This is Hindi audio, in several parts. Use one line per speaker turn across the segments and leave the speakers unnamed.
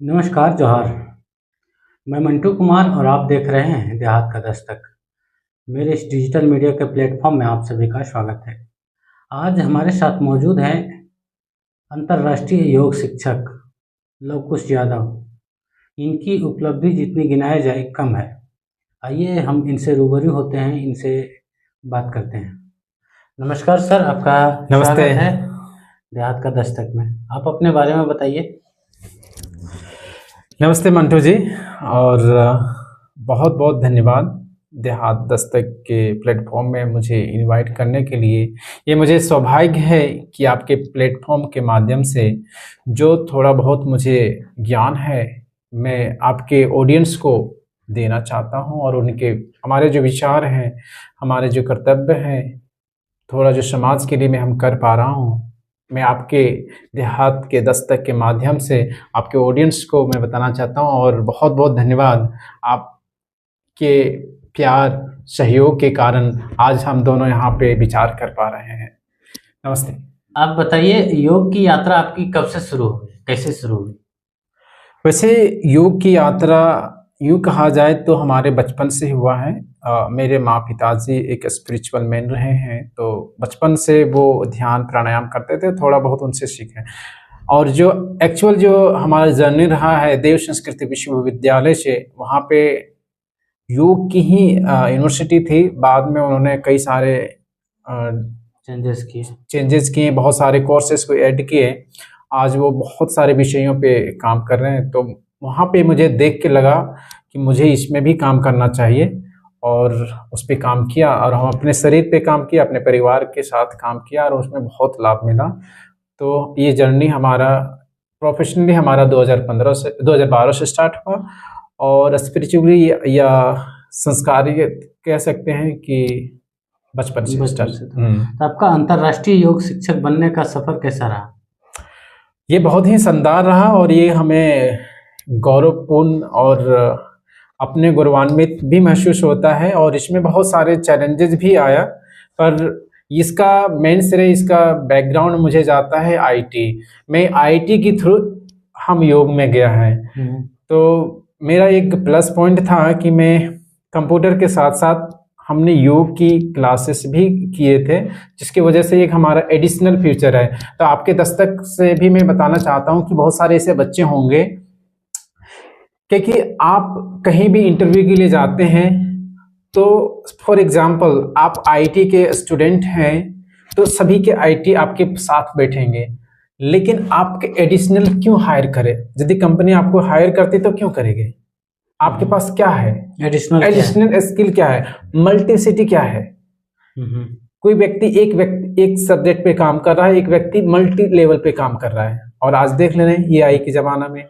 नमस्कार, जोहार। मैं मंटू कुमार और आप देख रहे हैं देहात का दस्तक। मेरे इस डिजिटल मीडिया के प्लेटफॉर्म में आप सभी का स्वागत है। आज हमारे साथ मौजूद हैं अंतर्राष्ट्रीय योग शिक्षक लवकुश यादव। इनकी उपलब्धि जितनी गिनाया जाए कम है। आइए हम इनसे रूबरू होते हैं, इनसे बात करते हैं। नमस्कार सर, आपका
नमस्ते।
स्वागत है देहात का दस्तक में। आप अपने बारे में बताइए।
नमस्ते मंटू जी, और बहुत बहुत धन्यवाद देहात दस्तक के प्लेटफॉर्म में मुझे इनवाइट करने के लिए। ये मुझे सौभाग्य है कि आपके प्लेटफॉर्म के माध्यम से जो थोड़ा बहुत मुझे ज्ञान है मैं आपके ऑडियंस को देना चाहता हूँ, और उनके हमारे जो विचार हैं, हमारे जो कर्तव्य हैं, थोड़ा जो समाज के लिए मैं हम कर पा रहा हूँ, मैं आपके देहात के दस्तक के माध्यम से आपके ऑडियंस को मैं बताना चाहता हूँ। और बहुत बहुत धन्यवाद, आपके प्यार सहयोग के कारण आज हम दोनों यहाँ पे विचार कर पा रहे हैं। नमस्ते।
आप बताइए, योग की यात्रा आपकी कब से शुरू हुई, कैसे शुरू हुई?
वैसे योग की यात्रा यूँ कहा जाए तो हमारे बचपन से हुआ है। मेरे माँ पिताजी एक स्पिरिचुअल मैन रहे हैं, तो बचपन से वो ध्यान प्राणायाम करते थे, थोड़ा बहुत उनसे सीखे। और जो एक्चुअल जो हमारा जर्नी रहा है देव संस्कृति विश्वविद्यालय से, वहाँ पे योग की ही यूनिवर्सिटी थी। बाद में उन्होंने कई सारे चेंजेस किए, बहुत सारे कोर्सेज को ऐड किए। आज वो बहुत सारे विषयों पे काम कर रहे हैं। तो वहाँ पे मुझे देख के लगा कि मुझे इसमें भी काम करना चाहिए, और उस पे काम किया, और हम अपने शरीर पे काम किया, अपने परिवार के साथ काम किया, और उसमें बहुत लाभ मिला। तो ये जर्नी हमारा प्रोफेशनली हमारा 2012 से स्टार्ट हुआ, और स्पिरिचुअली या संस्कारिक कह सकते हैं कि बचपन से स्टार्ट।
तो आपका अंतर्राष्ट्रीय योग शिक्षक बनने का सफर कैसा रहा?
ये बहुत ही शानदार रहा, और ये हमें गौरवपूर्ण और अपने गौरवान्वित भी महसूस होता है। और इसमें बहुत सारे चैलेंजेस भी आया, पर इसका मेन श्रेय, इसका बैकग्राउंड मुझे जाता है आईटी। मैं आईटी के थ्रू हम योग में गया है। तो मेरा एक प्लस पॉइंट था कि मैं कंप्यूटर के साथ साथ हमने योग की क्लासेस भी किए थे, जिसकी वजह से एक हमारा एडिशनल फ्यूचर है। तो आपके दस्तक से भी मैं बताना चाहता हूँ कि बहुत सारे ऐसे बच्चे होंगे, क्योंकि आप कहीं भी इंटरव्यू के लिए जाते हैं, तो फॉर एग्जांपल आप आईटी के स्टूडेंट हैं, तो सभी के आईटी आपके साथ बैठेंगे, लेकिन आपके एडिशनल क्यों हायर करे? यदि कंपनी आपको हायर करती तो क्यों करेगी? आपके पास क्या है? एडिशनल स्किल क्या है? मल्टीसिटी क्या है? कोई व्यक्ति एक सब्जेक्ट पे काम कर रहा है, एक व्यक्ति मल्टी लेवल पे काम कर रहा है। और आज देख लेना ये आई के जमाना में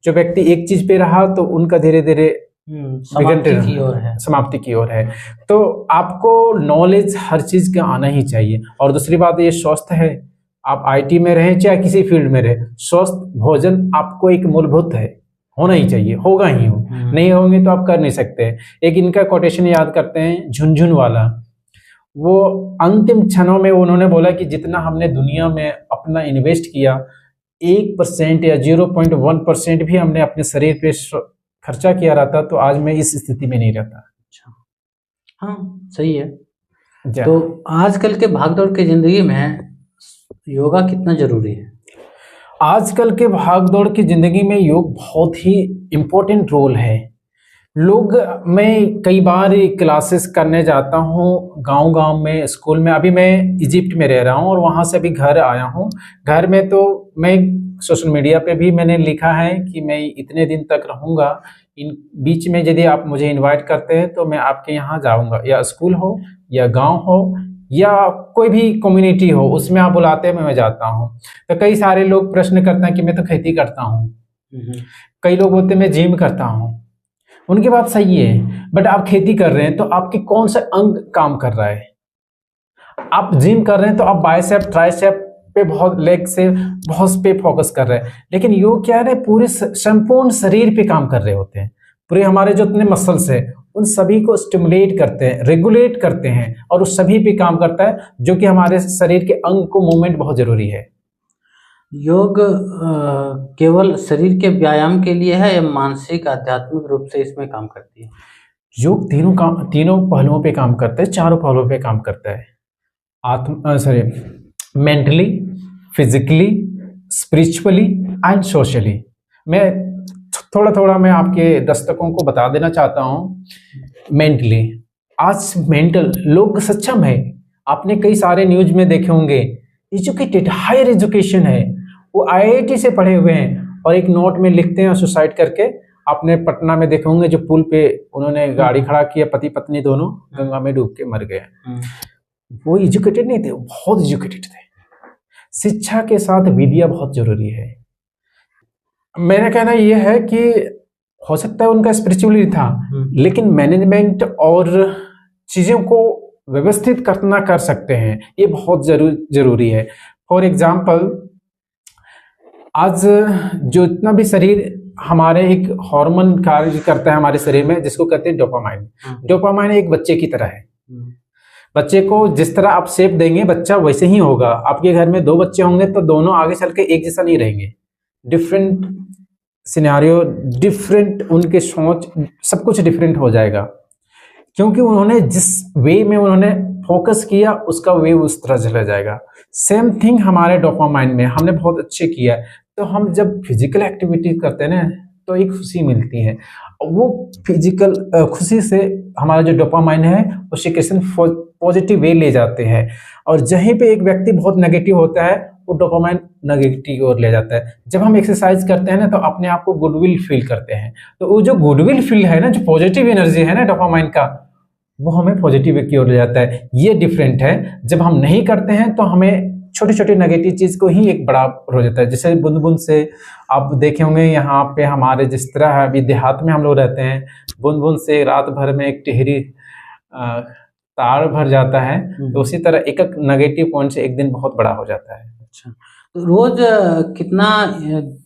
जो व्यक्ति एक चीज पे रहा, तो उनका धीरे धीरे समाप्ति की ओर है। तो आपको नॉलेज हर चीज का आना ही चाहिए। और दूसरी बात, ये स्वस्थ है, आप आईटी में रहे चाहे किसी फील्ड में रहे, स्वस्थ भोजन आपको एक मूलभूत है, होना ही चाहिए, होगा ही हो। नहीं होंगे तो आप कर नहीं सकते। एक इनका कोटेशन याद करते हैं, झुनझुन वाला। वो अंतिम क्षणों में उन्होंने बोला कि जितना हमने दुनिया में अपना इन्वेस्ट किया, 1% या 0.1% भी हमने अपने शरीर पे खर्चा किया रहता, तो आज मैं इस स्थिति में नहीं रहता।
अच्छा, हाँ सही है। तो आजकल के भागदौड़ की जिंदगी में योगा कितना जरूरी है?
आजकल के भागदौड़ की जिंदगी में योग बहुत ही इम्पोर्टेंट रोल है। मैं कई बार क्लासेस करने जाता हूँ गांव में, स्कूल में। अभी मैं इजिप्ट में रह रहा हूँ और वहाँ से अभी घर आया हूँ। घर में तो मैं सोशल मीडिया पे भी मैंने लिखा है कि मैं इतने दिन तक रहूँगा, इन बीच में यदि आप मुझे इनवाइट करते हैं तो मैं आपके यहाँ जाऊँगा, या स्कूल हो या गाँव हो या कोई भी कम्युनिटी हो, उसमें आप बुलाते हैं मैं जाता हूँ। तो कई सारे लोग प्रश्न करते हैं कि मैं तो खेती करता हूँ, कई लोग बोलते हैं मैं जिम करता हूँ। उनकी बात सही है, बट आप खेती कर रहे हैं तो आपके कौन सा अंग काम कर रहा है? आप जिम कर रहे हैं तो आप बाइसेप ट्राइसेप पे बहुत, लेग से बहुत पे फोकस कर रहे हैं। लेकिन योग क्या है, पूरे संपूर्ण शरीर पे काम कर रहे होते हैं। पूरे हमारे जो इतने मसल्स है उन सभी को स्टिमुलेट करते हैं, रेगुलेट करते हैं, और उस सभी पे काम करता है, जो कि हमारे शरीर के अंग को मूवमेंट बहुत जरूरी है।
योग केवल शरीर के व्यायाम के लिए है या मानसिक आध्यात्मिक रूप से इसमें काम करती है?
योग तीनों पहलुओं पे काम करता है, चारों पहलुओं पे काम करता है। Mentally, physically, spiritually and socially. मैं थोड़ा थोड़ा मैं आपके दर्शकों को बता देना चाहता हूँ। मेंटली, आज मेंटल लोग सक्षम है। आपने कई सारे न्यूज में देखे होंगे, एजुकेटेड, हायर एजुकेशन है, वो आईआईटी से पढ़े हुए हैं और एक नोट में लिखते हैं सुसाइड करके। आपने पटना में देखे होंगे जो पुल पे उन्होंने गाड़ी खड़ा किया, पति पत्नी दोनों गंगा में डूब के मर गए। वो एजुकेटेड नहीं थे, बहुत एजुकेटेड थे। शिक्षा के साथ विद्या बहुत जरूरी है। मेरा कहना यह है कि हो सकता है उनका स्पिरिचुअली था, लेकिन मैनेजमेंट और चीजों को व्यवस्थित करना कर सकते हैं, ये बहुत जरूरी है। फॉर एग्जाम्पल, आज जो इतना भी शरीर हमारे एक हार्मोन कार्य करता है हमारे शरीर में, जिसको कहते हैं डोपामाइन। डोपामाइन एक बच्चे की तरह है। बच्चे को जिस तरह आप शेप देंगे बच्चा वैसे ही होगा। आपके घर में 2 बच्चे होंगे तो दोनों आगे चल के एक जैसा नहीं रहेंगे, डिफरेंट सिनेरियो, डिफरेंट उनके सोच, सब कुछ डिफरेंट हो जाएगा, क्योंकि उन्होंने जिस वे में उन्होंने फोकस किया उसका वे उस तरह चला जाएगा। सेम थिंग हमारे डोपामाइन में हमने बहुत अच्छे किया, तो हम जब फिजिकल एक्टिविटी करते हैं ना तो एक खुशी मिलती है। वो फिजिकल खुशी से हमारा जो डोपामाइन है वो सिक्रेशन पॉजिटिव वे ले जाते हैं, और जहीं पे एक व्यक्ति बहुत नेगेटिव होता है वो डोपामाइन नेगेटिव की ओर ले जाता है। जब हम एक्सरसाइज करते हैं ना तो अपने आप को गुडविल फील करते हैं, तो वो जो गुडविल फील है ना, जो पॉजिटिव एनर्जी है ना डोपामाइन का, वो हमें पॉजिटिव की ओर ले जाता है। ये डिफरेंट है। जब हम नहीं करते हैं तो हमें छोटी छोटी नेगेटिव चीज को ही एक बड़ा हो जाता है। जैसे बूंद बूंद से आप देखे होंगे यहाँ पे हमारे जिस तरह है, अभी देहात में हम लोग रहते हैं, बूंद बूंद से रात भर में एक टिहरी तार भर जाता है, तो उसी तरह एक एक नेगेटिव पॉइंट से एक दिन बहुत बड़ा हो जाता है।
अच्छा, तो रोज कितना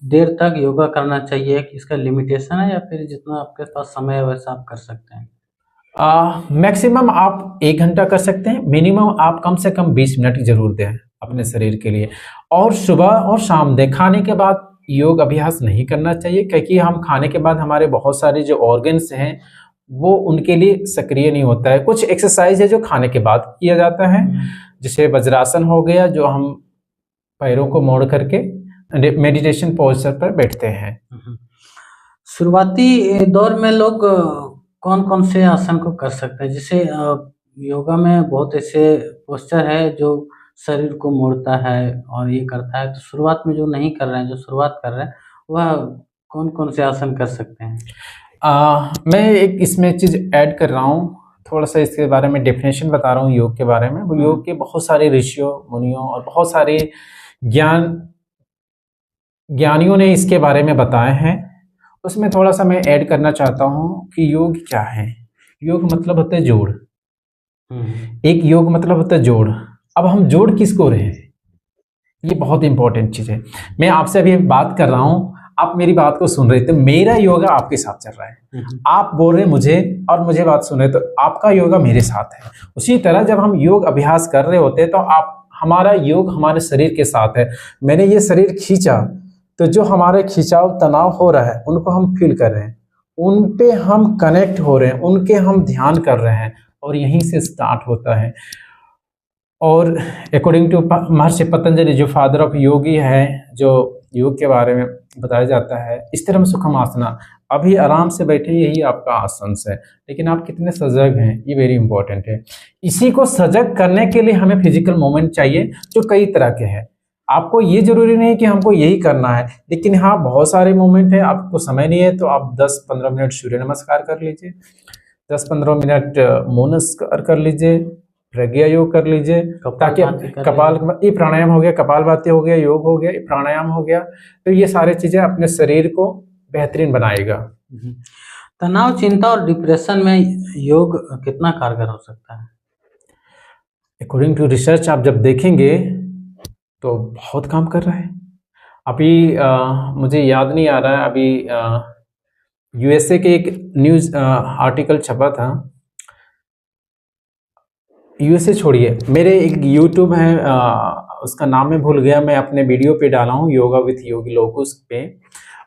देर तक योगा करना चाहिए? कि इसका लिमिटेशन है या फिर जितना आपके पास समय है वैसा आप कर सकते हैं?
मैक्सिमम आप 1 घंटा कर सकते हैं, मिनिमम आप कम से कम 20 मिनट जरूर दें अपने शरीर के लिए। और सुबह और शाम दें। खाने के बाद योग अभ्यास नहीं करना चाहिए, क्योंकि हम खाने के बाद हमारे बहुत सारे जो ऑर्गन्स हैं वो उनके लिए सक्रिय नहीं होता है। कुछ एक्सरसाइज है जो खाने के बाद किया जाता है, जैसे वज्रासन हो गया, जो हम पैरों को मोड़ करके मेडिटेशन पोस्चर पर बैठते हैं।
शुरुआती दौर में लोग कौन कौन से आसन को कर सकते हैं? जैसे योगा में बहुत ऐसे पोस्चर है जो शरीर को मोड़ता है और ये करता है, तो शुरुआत में जो नहीं कर रहे हैं, जो शुरुआत कर रहे हैं, वह कौन कौन से आसन कर सकते हैं?
मैं एक इसमें चीज ऐड कर रहा हूँ, थोड़ा सा इसके बारे में डेफिनेशन बता रहा हूँ योग के बारे में। वो योग के बहुत सारे ऋषियों, मुनियों और बहुत सारे ज्ञानियों ने इसके बारे में बताए हैं। उसमें थोड़ा सा मैं ऐड करना चाहता हूँ कि योग क्या है। योग मतलब होता है जोड़। एक योग मतलब होता है जोड़। अब हम जोड़ किसको रहे हैं, ये बहुत इंपॉर्टेंट चीज है। मैं आपसे अभी बात कर रहा हूँ, आप मेरी बात को सुन रहे थे, मेरा योगा आपके साथ चल रहा है। आप बोल रहे मुझे और मुझे बात सुन रहे, तो आपका योगा मेरे साथ है। उसी तरह जब हम योग अभ्यास कर रहे होते हैं तो हमारा योग हमारे शरीर के साथ है। मैंने ये शरीर खींचा तो जो हमारे खिंचाव तनाव हो रहा है उनको हम फील कर रहे हैं, उन पे हम कनेक्ट हो रहे हैं, उनके हम ध्यान कर रहे हैं, और यहीं से स्टार्ट होता है। और अकॉर्डिंग टू महर्षि पतंजलि, जो फादर ऑफ योगी है, जो योग के बारे में बताया जाता है, स्थिरम सुखम आसना, अभी आराम से बैठे यही आपका आसन है, लेकिन आप कितने सजग हैं ये वेरी इंपॉर्टेंट है। इसी को सजग करने के लिए हमें फिजिकल मूवमेंट चाहिए, जो कई तरह के हैं। आपको ये जरूरी नहीं कि हमको यही करना है, लेकिन हाँ बहुत सारे मूवमेंट है। आपको समय नहीं है तो आप 10-15 मिनट सूर्य नमस्कार कर लीजिए, 10-15 मिनट मौन नमस्कार कर लीजिए, प्रज्ञा योग कर लीजिए, ताकि कपाल, ये प्राणायाम हो गया, कपालभाति हो गया, योग हो गया, प्राणायाम हो गया, तो ये सारी चीजें अपने शरीर को बेहतरीन बनाएगा।
तनाव, चिंता और डिप्रेशन में योग कितना कारगर हो सकता है?
अकॉर्डिंग टू रिसर्च आप जब देखेंगे तो बहुत काम कर रहा है। अभी मुझे याद नहीं आ रहा है, अभी यूएसए के एक न्यूज आर्टिकल छपा था। यूएसए छोड़िए, मेरे एक यूट्यूब है उसका नाम मैं भूल गया, मैं अपने वीडियो पे डाला हूँ, योगा विथ योगी लोकुस पे।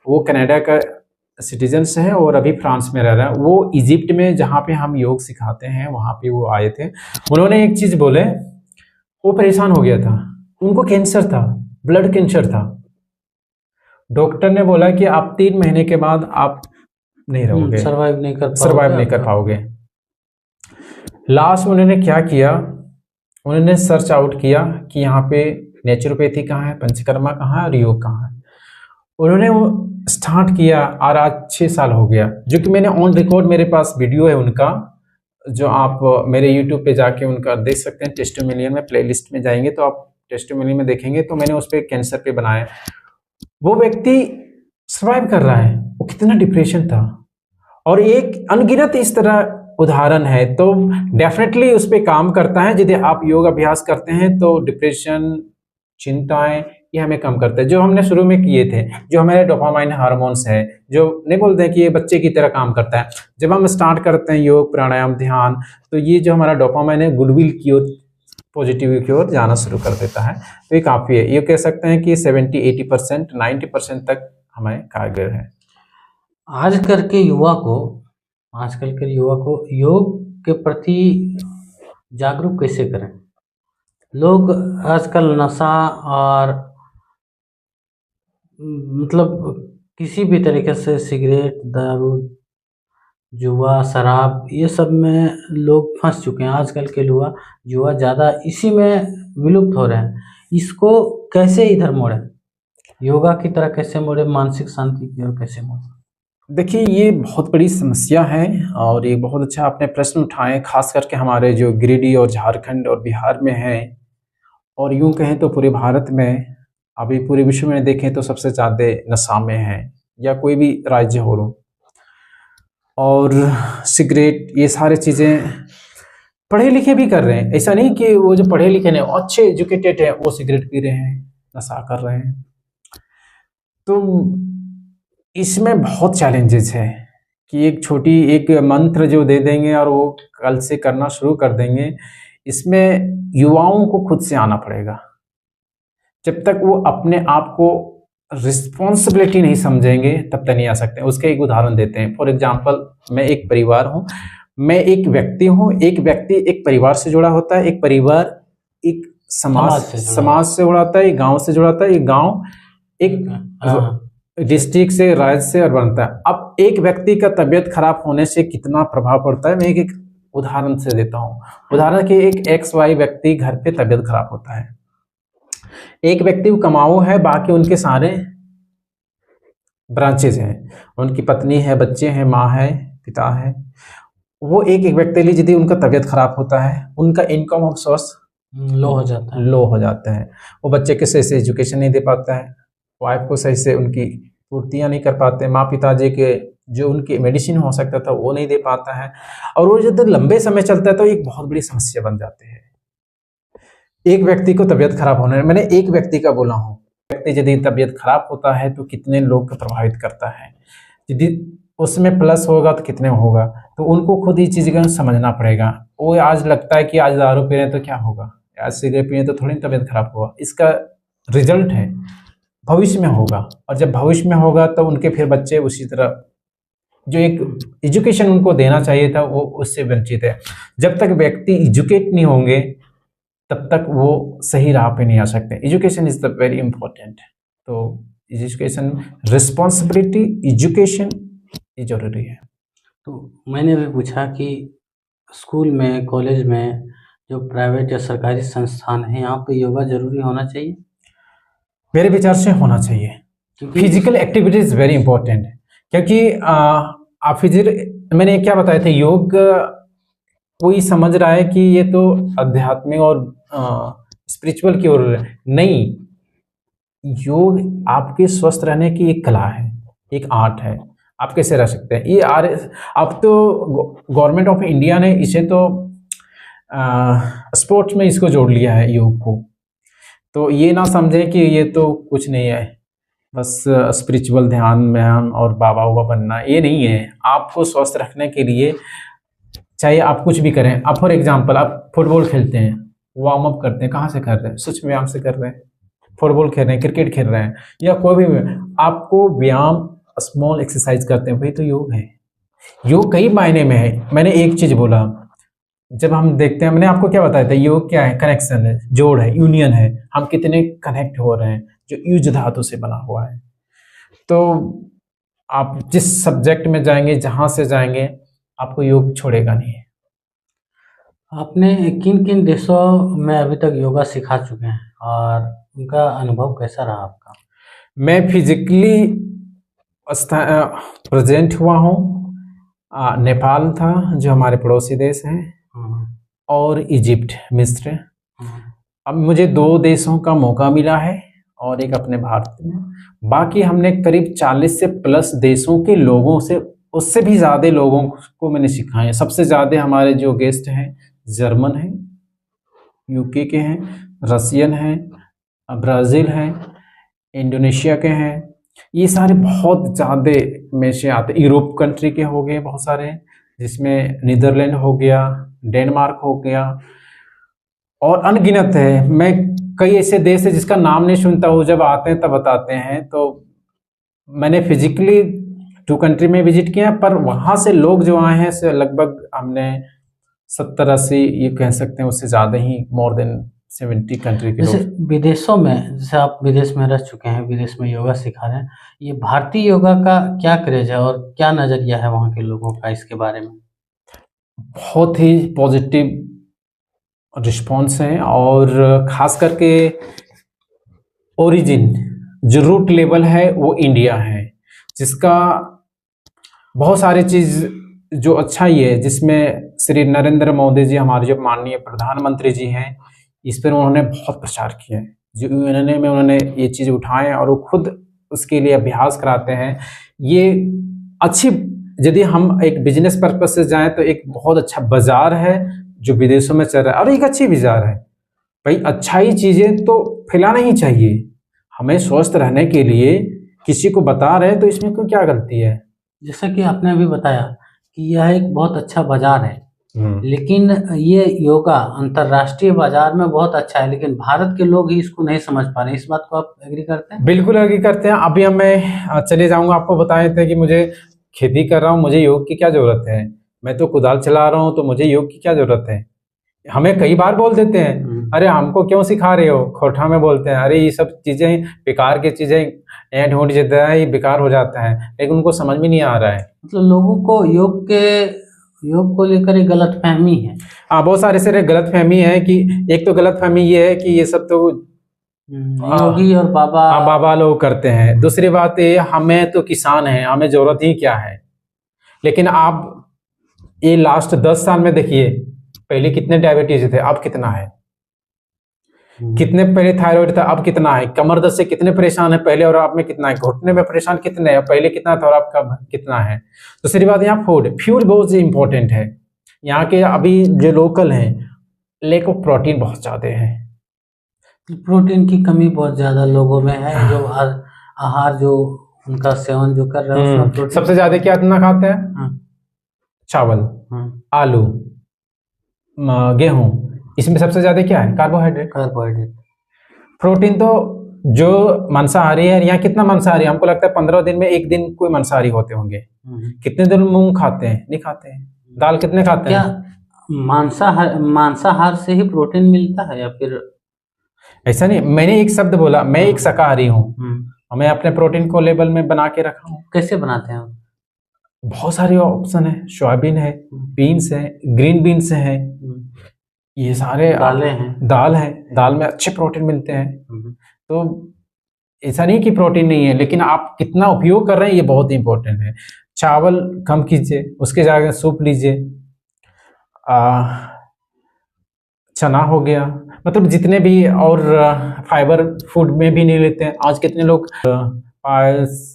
वो कनाडा का सिटीजन्स है और अभी फ्रांस में रह रहा है। वो इजिप्ट में जहाँ पे हम योग सिखाते हैं वहाँ पे वो आए थे। उन्होंने एक चीज़ बोले, वो परेशान हो गया था, उनको कैंसर था, ब्लड कैंसर था। डॉक्टर ने बोला कि आप 3 महीने के बाद आप नहीं रहोगे,
सर्वाइव नहीं कर
पाओगे। लास्ट में उन्होंने क्या किया, उन्होंने सर्च आउट किया कि यहाँ पे नेचुरोपैथी कहाँ है, पंचकर्मा कहाँ है और योग कहाँ है। उन्होंने वो स्टार्ट किया और आज 6 साल हो गया, जो कि मैंने ऑन रिकॉर्ड, मेरे पास वीडियो है उनका, जो आप मेरे यूट्यूब पे जाके उनका देख सकते हैं। टेस्टिमोनियल में प्लेलिस्ट में जाएंगे तो आप टेस्टिमोनियल में देखेंगे, तो मैंने उस पर कैंसर पे बनाया। वो व्यक्ति सर्वाइव कर रहा है, वो कितना डिप्रेशन था। और एक अनगिनत इस तरह उदाहरण है, तो डेफिनेटली उस पर काम करता है। यदि आप योग अभ्यास करते हैं तो डिप्रेशन, चिंताएं, ये हमें कम करता है। जो हमने शुरू में किए थे, जो हमारे डोपामाइन हार्मोन्स है, जो नहीं बोलते हैं कि ये बच्चे की तरह काम करता है। जब हम स्टार्ट करते हैं योग, प्राणायाम, ध्यान, तो ये जो हमारा डोपामाइन है गुडविल की ओर, पॉजिटिव की ओर जाना शुरू कर देता है। तो ये काफ़ी है, ये कह सकते हैं कि 70-80%, 90% तक हमें कारगर है।
आजकल के युवा को योग के प्रति जागरूक कैसे करें? लोग आजकल नशा और मतलब किसी भी तरीके से सिगरेट, दारू, जुआ, शराब, ये सब में लोग फंस चुके हैं। आजकल के युवा ज़्यादा इसी में विलुप्त हो रहे हैं। इसको कैसे इधर मोड़ें? योगा की तरह कैसे मोड़ें? मानसिक शांति की ओर कैसे मोड़ें?
देखिए, ये बहुत बड़ी समस्या है और ये बहुत अच्छा आपने प्रश्न उठाए, खास करके हमारे जो गिरिडीह और झारखंड और बिहार में है, और यूं कहें तो पूरे भारत में, अभी पूरे विश्व में देखें तो सबसे ज़्यादा नशा में है, या कोई भी राज्य हो लो। और सिगरेट, ये सारी चीज़ें पढ़े लिखे भी कर रहे हैं। ऐसा नहीं कि वो जो पढ़े लिखे नहीं, अच्छे एजुकेटेड है, वो सिगरेट पी रहे हैं, नशा कर रहे हैं। तो इसमें बहुत चैलेंजेस है कि एक मंत्र जो दे देंगे और वो कल से करना शुरू कर देंगे, इसमें युवाओं को खुद से आना पड़ेगा। जब तक वो अपने आप को रिस्पॉन्सिबिलिटी नहीं समझेंगे तब तक नहीं आ सकते। उसके एक उदाहरण देते हैं। फॉर एग्जाम्पल, मैं एक परिवार हूँ, मैं एक व्यक्ति हूँ। एक व्यक्ति एक परिवार से जुड़ा होता है, एक परिवार एक समाज से जुड़ा होता है, एक गाँव से जुड़ा होता है, एक गाँव एक डिस्ट्रिक्ट से, राज्य से और बनता है। अब एक व्यक्ति का तबीयत खराब होने से कितना प्रभाव पड़ता है, मैं एक उदाहरण से देता हूँ। उदाहरण के एक XY व्यक्ति घर पे तबीयत खराब होता है, एक व्यक्ति कमाऊ है, बाकी उनके सारे ब्रांचेज हैं, उनकी पत्नी है, बच्चे हैं, माँ है, पिता है। वो एक व्यक्ति लिए यदि उनका तबीयत खराब होता है, उनका इनकम ऑफ सोर्स लो हो जाता है। वो बच्चे के सही से एजुकेशन नहीं दे पाता है, वाइफ को सही से उनकी पूर्तियाँ नहीं कर पाते, माँ पिताजी के जो उनकी मेडिसिन हो सकता था वो नहीं दे पाता है। और वो जब लंबे समय चलता है तो एक बहुत बड़ी समस्या बन जाती है। एक व्यक्ति को तबीयत खराब होने, मैंने एक व्यक्ति का बोला हूँ, व्यक्ति यदि तबीयत खराब होता है तो कितने लोग को प्रभावित करता है, यदि उसमें प्लस होगा तो कितने होगा। तो उनको खुद ही चीज़ का समझना पड़ेगा। वो आज लगता है कि आज दारू पी रहे हैं तो क्या होगा, आज सिगरेट पिए तो थोड़ी तबीयत खराब होगा। इसका रिजल्ट है भविष्य में होगा, और जब भविष्य में होगा तो उनके फिर बच्चे उसी तरह, जो एक एजुकेशन उनको देना चाहिए था वो उससे वंचित है। जब तक व्यक्ति एजुकेट नहीं होंगे तब तक वो सही राह पे नहीं आ सकते। Education is the very important. तो एजुकेशन, रिस्पॉन्सिबिलिटी, एजुकेशन ये जरूरी है।
तो मैंने भी पूछा कि स्कूल में, कॉलेज में, जो प्राइवेट या सरकारी संस्थान है, यहाँ पे योगा जरूरी होना चाहिए?
मेरे विचार से होना चाहिए। Physical activity is very important, क्योंकि आप मैंने क्या बताया था, योग कोई समझ रहा है कि ये तो आध्यात्मिक और स्पिरिचुअल की ओर नहीं। योग आपके स्वस्थ रहने की एक कला है, एक आर्ट है। आप कैसे रह सकते हैं, ये अब तो गवर्नमेंट ऑफ इंडिया ने इसे तो स्पोर्ट्स में इसको जोड़ लिया है, योग को। तो ये ना समझें कि ये तो कुछ नहीं है, बस स्पिरिचुअल ध्यान में हम और बाबा हुआ बनना, ये नहीं है। आपको स्वस्थ रखने के लिए चाहे आप कुछ भी करें। आप फॉर एग्जांपल आप फुटबॉल खेलते हैं, वार्म अप करते हैं, कहाँ से कर रहे हैं? सूक्ष्म व्यायाम से कर रहे हैं, फुटबॉल खेल रहे हैं, क्रिकेट खेल रहे हैं, या कोई भी आपको व्यायाम स्मॉल एक्सरसाइज करते हैं, वही तो योग है। योग कई मायने में है। मैंने एक चीज बोला, जब हम देखते हैं, मैंने आपको क्या बताया था, योग क्या है? कनेक्शन है, जोड़ है, यूनियन है, हम कितने कनेक्ट हो रहे हैं, जो युज धातु से बना हुआ है। तो आप जिस सब्जेक्ट में जाएंगे, जहां से जाएंगे, आपको योग छोड़ेगा नहीं।
आपने किन किन देशों में अभी तक योगा सिखा चुके हैं और उनका अनुभव कैसा रहा आपका?
मैं फिजिकली प्रेजेंट हुआ हूँ। नेपाल था, जो हमारे पड़ोसी देश हैं, और इजिप्ट, मिस्र। अब मुझे 2 देशों का मौका मिला है और एक अपने भारत में। बाकी हमने करीब 40 से प्लस देशों के लोगों से, उससे भी ज़्यादा लोगों को मैंने सिखाया। सबसे ज़्यादा हमारे जो गेस्ट हैं, जर्मन हैं, यूके के हैं, रशियन हैं, ब्राज़ील हैं, इंडोनेशिया के हैं। ये सारे बहुत ज़्यादा में से आते। यूरोप कंट्री के हो गए बहुत सारे, जिसमें नीदरलैंड हो गया, डेनमार्क हो गया, और अनगिनत है। मैं कई ऐसे देश है जिसका नाम नहीं सुनता हूँ, जब आते हैं तब बताते हैं। तो मैंने फिजिकली 2 कंट्री में विजिट किया, पर वहाँ से लोग जो आए हैं से लगभग हमने 70-80, ये कह सकते हैं, उससे ज़्यादा ही, मोर देन 70 कंट्री के
जैसे
लोग।
विदेशों में, जैसे आप विदेश में रह चुके हैं, विदेश में योगा सिखा रहे हैं, ये भारतीय योगा का क्या क्रेज है और क्या नज़रिया है वहाँ के लोगों का इसके बारे में?
बहुत ही पॉजिटिव रिस्पॉन्स है, और ख़ास करके ओरिजिन, जो रूट लेवल है, वो इंडिया है, जिसका बहुत सारी चीज़ जो अच्छा ही है, जिसमें श्री नरेंद्र मोदी जी, हमारे जो माननीय प्रधानमंत्री जी हैं, इस पर उन्होंने बहुत प्रचार किया है। जो यूएनए में उन्होंने ये चीज़ उठाए और वो खुद उसके लिए अभ्यास कराते हैं। ये अच्छी, यदि हम एक बिजनेस पर्पज से जाएं तो एक बहुत अच्छा बाजार है जो विदेशों में चल रहा है, और एक अच्छी बाजार है। भाई, अच्छाई चीज़ें तो फैलाना ही चाहिए। हमें स्वस्थ रहने के लिए किसी को बता रहे हैं, तो इसमें कोई क्या गलती है?
जैसा कि आपने अभी बताया कि यह एक बहुत अच्छा बाजार है, लेकिन ये योगा अंतर्राष्ट्रीय बाजार में बहुत अच्छा है, लेकिन भारत के लोग ही इसको नहीं समझ पा रहे हैं। इस बात को आप एग्री करते हैं?
बिल्कुल एग्री करते हैं। अभी हम मैं चले जाऊंगा, आपको बताए थे कि मुझे खेती कर रहा हूँ, मुझे योग की क्या जरूरत है? मैं तो कुदाल चला रहा हूँ, तो मुझे योग की क्या जरूरत है? हमें कई बार बोल देते हैं, अरे हमको क्यों सिखा रहे हो? खोटा में बोलते हैं, अरे ये सब चीजें बेकार की चीजें, ऐड हो जाता है, ये बेकार हो जाता है, लेकिन उनको समझ में नहीं आ रहा है।
मतलब लोगों को योग को लेकर एक गलत फहमी है।
हाँ, बहुत सारे से गलत फहमी है। कि एक तो गलत फहमी ये है कि ये सब तो
योगी और बाबा
लोग करते हैं। दूसरी बात ये, हमें तो किसान है, हमें जरूरत ही क्या है? लेकिन आप ये लास्ट 10 साल में देखिए, पहले कितने डायबिटीज थे, अब कितना है? कितने पहले थायराइड था, अब कितना है? कमर दर्द से कितने परेशान है पहले, और आप में कितना है? घुटने में परेशान कितने हैं, पहले कितना था और आपका कितना है? दूसरी बात, यहाँ फूड बहुत इंपॉर्टेंट है। यहाँ के अभी जो लोकल हैं, लेक ऑफ प्रोटीन बहुत ज्यादा है।
प्रोटीन की कमी बहुत ज्यादा लोगों में है। जो आहार जो उनका सेवन जो कर रहे हैं, उसमें प्रोटीन
सबसे ज्यादा क्या इतना खाते हैं? चावल, आलू, गेहूं, इसमें सबसे ज्यादा क्या है? कार्बोहाइड्रेट। प्रोटीन तो जो मांसाहारी है, यहाँ कितना मांसाहारी? हमको लगता है 15 दिन में 1 दिन कोई मांसाहारी होते होंगे। कितने दिन मूंग खाते हैं? नहीं खाते हैं। दाल कितने खाते हैं?
मांसाहार से ही प्रोटीन मिलता है या फिर
ऐसा नहीं। मैंने एक शब्द बोला, मैं एक शाकाहारी हूँ, मैं अपने प्रोटीन को लेवल में बना के रखा हूँ।
कैसे बनाते हैं?
बहुत सारे ऑप्शन है, सोयाबीन है, बीन्स है, ग्रीन बीन्स है, ये सारे
दालें हैं,
दाल में अच्छे प्रोटीन मिलते हैं। तो ऐसा नहीं कि प्रोटीन नहीं है, लेकिन आप कितना उपयोग कर रहे हैं, ये बहुत इंपॉर्टेंट है। चावल कम कीजिए, उसके जगह सूप लीजिए, चना हो गया, मतलब जितने भी, और फाइबर फूड में भी नहीं लेते हैं। आज कितने लोग पायल्स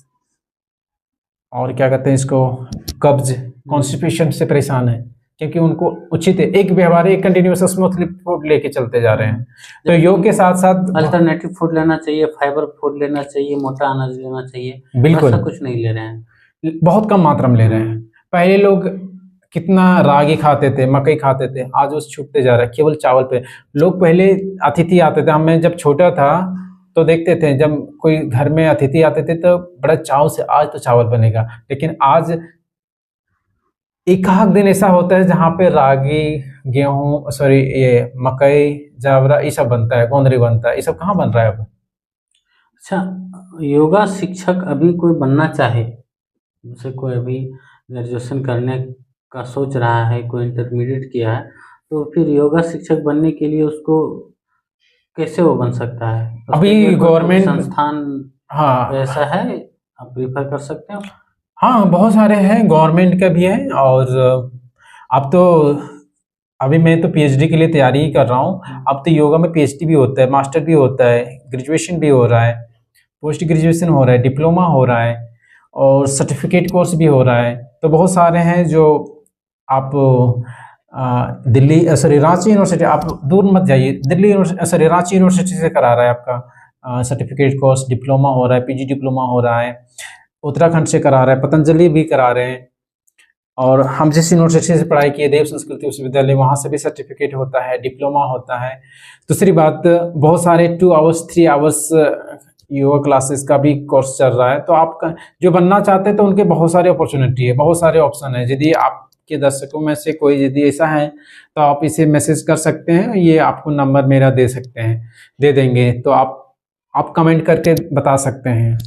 और क्या कहते हैं इसको, कब्ज, कॉन्स्टिपेशन से परेशान है, क्योंकि उनको उचित एक व्यवहार, एक कंटिन्यूअस स्मूथली फूड लेके चलते जा रहे हैं। तो योग के साथ साथ
अल्टरनेटिव फूड लेना चाहिए, फाइबर फूड लेना चाहिए, मोटा अनाज लेना चाहिए।
बिल्कुल,
ऐसा कुछ नहीं ले रहे हैं,
बहुत कम मात्रा में ले रहे हैं। पहले लोग कितना रागी खाते थे, मकई खाते थे, आज वो छूटते जा रहा है, केवल चावल पे। लोग पहले अतिथि आते थे, मैं जब छोटा था तो देखते थे जब कोई घर में अतिथि आते थे तो बड़ा चाव से आज तो चावल बनेगा, लेकिन आज एक आध दिन ऐसा होता है जहाँ पे रागी, गेहूं, सॉरी ये मकई, जावरा, ये सब बनता है, गोंदरी बनता है, ये सब कहाँ बन रहा है अब?
अच्छा, योगा शिक्षक अभी कोई बनना चाहे, जैसे कोई अभी ग्रेजुएशन करने का सोच रहा है, कोई इंटरमीडिएट किया है, तो फिर योगा शिक्षक बनने के लिए उसको कैसे वो बन सकता है? उसके
अभी
लिए कोई
गवर्नमेंट,
संस्थान
हाँ
ऐसा है, आप प्रेफ़र कर सकते हो?
हाँ, बहुत सारे हैं, गवर्नमेंट का भी है। और अब तो अभी मैं तो पीएचडी के लिए तैयारी ही कर रहा हूँ। अब तो योगा में पीएचडी भी होता है, मास्टर भी होता है, ग्रेजुएशन भी हो रहा है, पोस्ट ग्रेजुएशन हो रहा है, डिप्लोमा हो रहा है और सर्टिफिकेट कोर्स भी हो रहा है। तो बहुत सारे हैं जो आप दिल्ली, सॉरी रांची यूनिवर्सिटी, आप दूर मत जाइए, Delhi university, sorry Ranchi university से करा रहा है आपका सर्टिफिकेट कोर्स, डिप्लोमा हो रहा है, पीजी डिप्लोमा हो रहा है, उत्तराखंड से करा रहा है, पतंजलि भी करा रहे हैं। और हम जिस यूनिवर्सिटी से पढ़ाई किए, देव संस्कृति विश्वविद्यालय, वहाँ से भी सर्टिफिकेट होता है, डिप्लोमा होता है। दूसरी बात, बहुत सारे 2 आवर्स 3 आवर्स योगा क्लासेस का भी कोर्स चल रहा है। तो आपका जो बनना चाहते हैं तो उनके बहुत सारे अपॉर्चुनिटी है, बहुत सारे ऑप्शन है। यदि आपके दर्शकों में से कोई यदि ऐसा है तो आप इसे मैसेज कर सकते हैं, ये आपको नंबर मेरा दे सकते हैं, दे देंगे, तो आप कमेंट करके बता सकते हैं।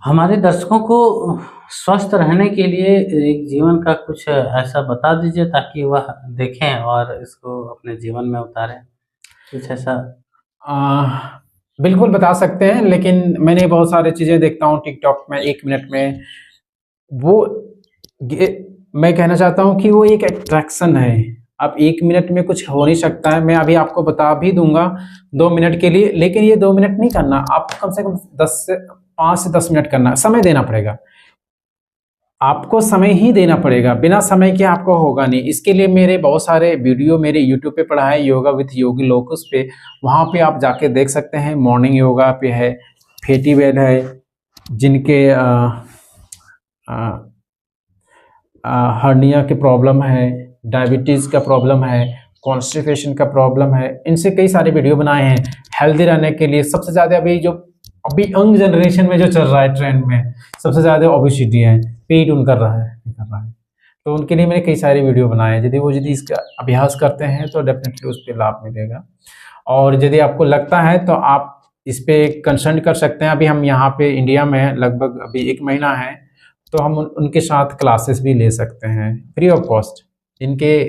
हमारे दर्शकों को स्वस्थ रहने के लिए एक जीवन का कुछ ऐसा बता दीजिए ताकि वह देखें और इसको अपने जीवन में उतारें, कुछ ऐसा।
बिल्कुल बता सकते हैं, लेकिन मैंने बहुत सारी चीज़ें देखता हूँ टिकटॉक में, 1 मिनट में वो मैं कहना चाहता हूँ कि वो एक अट्रैक्शन है। अब 1 मिनट में कुछ हो नहीं सकता है, मैं अभी आपको बता भी दूंगा 2 मिनट के लिए, लेकिन ये 2 मिनट नहीं करना, आपको कम से कम 5 से 10 मिनट करना, समय देना पड़ेगा, आपको समय ही देना पड़ेगा, बिना समय के आपको होगा नहीं। इसके लिए मेरे बहुत सारे वीडियो मेरे यूट्यूब पे पड़ा है, योगा विथ योगी लोकस पे, वहाँ पे आप जाके देख सकते हैं। मॉर्निंग योगा पे है, फेटी वेल है, जिनके हर्निया के प्रॉब्लम है, डायबिटीज़ का प्रॉब्लम है, कॉन्स्टिपेशन का प्रॉब्लम है, इनसे कई सारे वीडियो बनाए हैं। हेल्दी रहने के लिए सबसे ज़्यादा अभी यंग जनरेशन में जो चल रहा है ट्रेंड में, सबसे ज़्यादा ओबेसिटी है, पेट उन कर रहा है, तो उनके लिए मैंने कई सारे वीडियो बनाए हैं। यदि इसका अभ्यास करते हैं तो डेफिनेटली उस पर लाभ मिलेगा। और यदि आपको लगता है तो आप इस पर कंसल्ट कर सकते हैं। अभी हम यहाँ पे इंडिया में लगभग अभी 1 महीना है, तो हम उनके साथ क्लासेस भी ले सकते हैं फ्री ऑफ कॉस्ट। इनके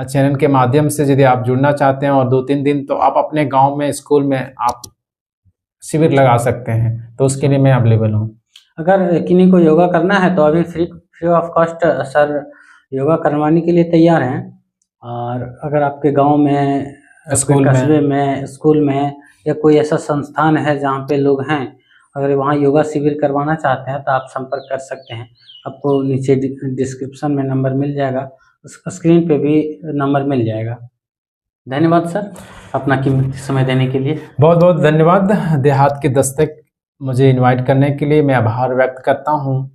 चैनल के माध्यम से यदि आप जुड़ना चाहते हैं और 2-3 दिन, तो आप अपने गांव में, स्कूल में आप शिविर लगा सकते हैं, तो उसके लिए मैं अवेलेबल हूँ।
अगर किन्हीं को योगा करना है तो अभी free of cost sir yoga करवाने के लिए तैयार हैं। और अगर आपके गांव में,
स्कूल
कस्बे में, स्कूल में या कोई ऐसा संस्थान है जहां पे लोग हैं, अगर वहां योगा शिविर करवाना चाहते हैं तो आप संपर्क कर सकते हैं। आपको नीचे डिस्क्रिप्शन में नंबर मिल जाएगा, उस स्क्रीन पे भी नंबर मिल जाएगा। धन्यवाद सर, अपना कीमती समय देने के लिए।
बहुत बहुत धन्यवाद। देहात की दस्तक मुझे इनवाइट करने के लिए मैं आभार व्यक्त करता हूं,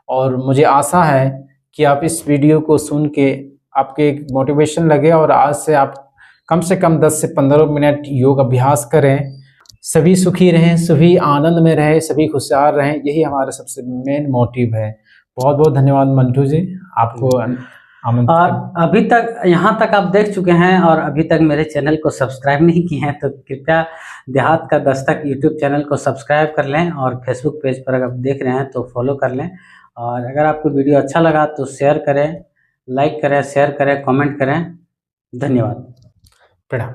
और मुझे आशा है कि आप इस वीडियो को सुन के आपके एक मोटिवेशन लगे और आज से कम 10 से 15 मिनट योग अभ्यास करें। सभी सुखी रहें, सभी आनंद में रहें, सभी खुशहाल रहें, यही हमारा सबसे मेन मोटिव है। बहुत बहुत धन्यवाद मंटू जी, आपको
और अभी तक यहाँ तक आप देख चुके हैं और अभी तक मेरे चैनल को सब्सक्राइब नहीं किए हैं तो कृपया देहात का दस्तक यूट्यूब चैनल को सब्सक्राइब कर लें, और फेसबुक पेज पर अगर आप देख रहे हैं तो फॉलो कर लें। और अगर आपको वीडियो अच्छा लगा तो शेयर करें, लाइक करें, शेयर करें, कमेंट करें। धन्यवाद।
प्रणाम।